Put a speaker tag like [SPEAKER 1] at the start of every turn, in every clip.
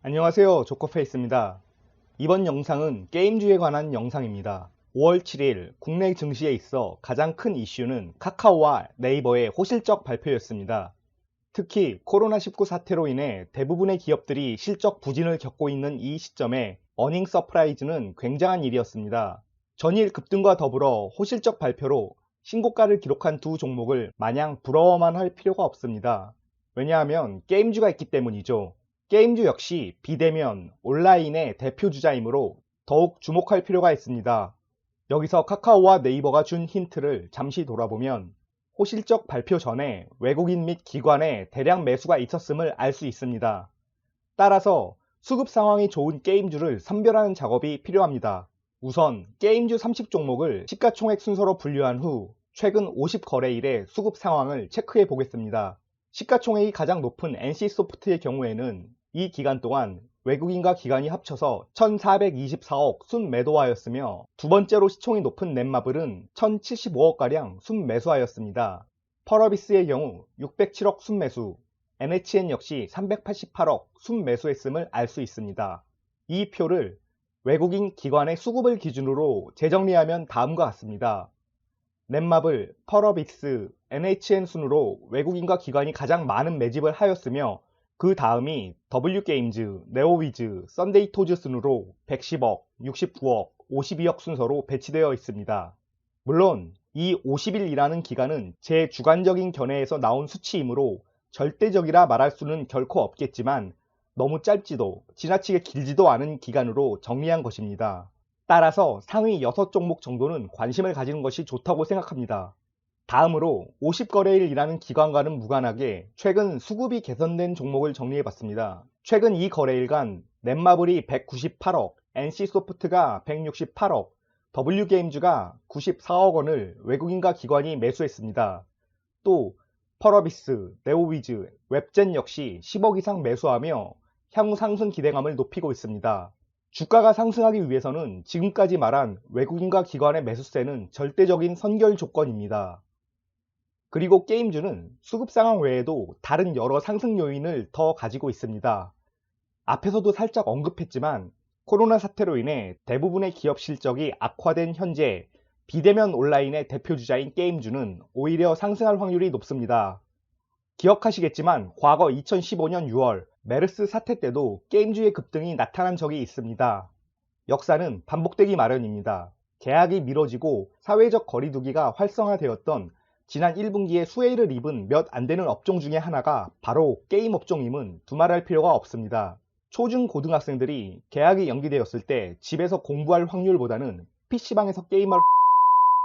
[SPEAKER 1] 안녕하세요, 조커페이스입니다. 이번 영상은 게임주에 관한 영상입니다. 5월 7일 국내 증시에 있어 가장 큰 이슈는 카카오와 네이버의 호실적 발표였습니다. 특히 코로나19 사태로 인해 대부분의 기업들이 실적 부진을 겪고 있는 이 시점에 어닝 서프라이즈는 굉장한 일이었습니다. 전일 급등과 더불어 호실적 발표로 신고가를 기록한 두 종목을 마냥 부러워만 할 필요가 없습니다. 왜냐하면 게임주가 있기 때문이죠. 게임주 역시 비대면 온라인의 대표주자이므로 더욱 주목할 필요가 있습니다. 여기서 카카오와 네이버가 준 힌트를 잠시 돌아보면 호실적 발표 전에 외국인 및 기관의 대량 매수가 있었음을 알 수 있습니다. 따라서 수급 상황이 좋은 게임주를 선별하는 작업이 필요합니다. 우선 게임주 30종목을 시가총액 순서로 분류한 후 최근 50거래일의 수급 상황을 체크해 보겠습니다. 시가총액이 가장 높은 NC소프트의 경우에는 이 기간 동안 외국인과 기관이 합쳐서 1424억 순매도하였으며 두 번째로 시총이 높은 넷마블은 1075억가량 순매수하였습니다. 펄어비스의 경우 607억 순매수, NHN 역시 388억 순매수했음을 알 수 있습니다. 이 표를 외국인 기관의 수급을 기준으로 재정리하면 다음과 같습니다. 넷마블, 펄어빅스, NHN 순으로 외국인과 기관이 가장 많은 매집을 하였으며 그 다음이 W게임즈, 네오위즈, 썬데이토즈 순으로 110억, 69억, 52억 순서로 배치되어 있습니다. 물론 이 50일이라는 기간은 제 주관적인 견해에서 나온 수치이므로 절대적이라 말할 수는 결코 없겠지만 너무 짧지도 지나치게 길지도 않은 기간으로 정리한 것입니다. 따라서 상위 6종목 정도는 관심을 가지는 것이 좋다고 생각합니다. 다음으로 50거래일이라는 기간과는 무관하게 최근 수급이 개선된 종목을 정리해봤습니다. 최근 이 거래일간 넷마블이 198억, NC소프트가 168억, W게임즈가 94억 원을 외국인과 기관이 매수했습니다. 또 펄어비스, 네오위즈, 웹젠 역시 10억 이상 매수하며 향후 상승 기대감을 높이고 있습니다. 주가가 상승하기 위해서는 지금까지 말한 외국인과 기관의 매수세는 절대적인 선결 조건입니다. 그리고 게임주는 수급 상황 외에도 다른 여러 상승 요인을 더 가지고 있습니다. 앞에서도 살짝 언급했지만 코로나 사태로 인해 대부분의 기업 실적이 악화된 현재 비대면 온라인의 대표주자인 게임주는 오히려 상승할 확률이 높습니다. 기억하시겠지만 과거 2015년 6월 메르스 사태 때도 게임주의 급등이 나타난 적이 있습니다. 역사는 반복되기 마련입니다. 계약이 미뤄지고 사회적 거리두기가 활성화되었던 지난 1분기에 수혜를 입은 몇 안 되는 업종 중에 하나가 바로 게임 업종임은 두말할 필요가 없습니다. 초중고등학생들이 계약이 연기되었을 때 집에서 공부할 확률보다는 PC방에서 게임할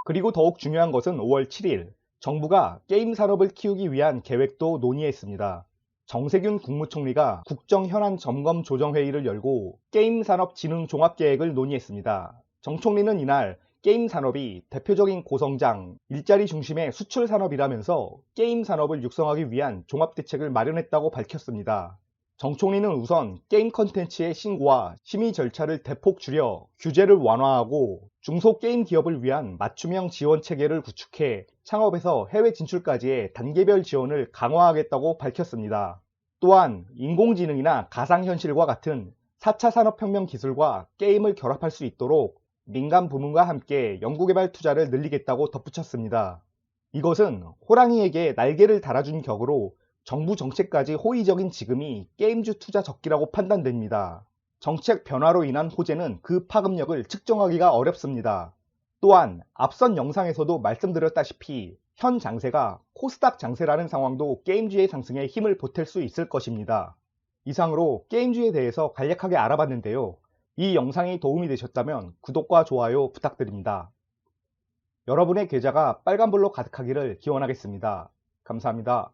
[SPEAKER 1] 그리고 더욱 중요한 것은 5월 7일 정부가 게임 산업을 키우기 위한 계획도 논의했습니다. 정세균 국무총리가 국정현안점검조정회의를 열고 게임산업진흥 종합계획을 논의했습니다. 정 총리는 이날 게임 산업이 대표적인 고성장, 일자리 중심의 수출 산업이라면서 게임 산업을 육성하기 위한 종합대책을 마련했다고 밝혔습니다. 정 총리는 우선 게임 컨텐츠의 신고와 심의 절차를 대폭 줄여 규제를 완화하고 중소게임 기업을 위한 맞춤형 지원 체계를 구축해 창업에서 해외 진출까지의 단계별 지원을 강화하겠다고 밝혔습니다. 또한 인공지능이나 가상현실과 같은 4차 산업혁명 기술과 게임을 결합할 수 있도록 민간 부문과 함께 연구개발 투자를 늘리겠다고 덧붙였습니다. 이것은 호랑이에게 날개를 달아준 격으로 정부 정책까지 호의적인 지금이 게임주 투자 적기라고 판단됩니다. 정책 변화로 인한 호재는 그 파급력을 측정하기가 어렵습니다. 또한 앞선 영상에서도 말씀드렸다시피 현 장세가 코스닥 장세라는 상황도 게임주의 상승에 힘을 보탤 수 있을 것입니다. 이상으로 게임주에 대해서 간략하게 알아봤는데요. 이 영상이 도움이 되셨다면 구독과 좋아요 부탁드립니다. 여러분의 계좌가 빨간불로 가득하기를 기원하겠습니다. 감사합니다.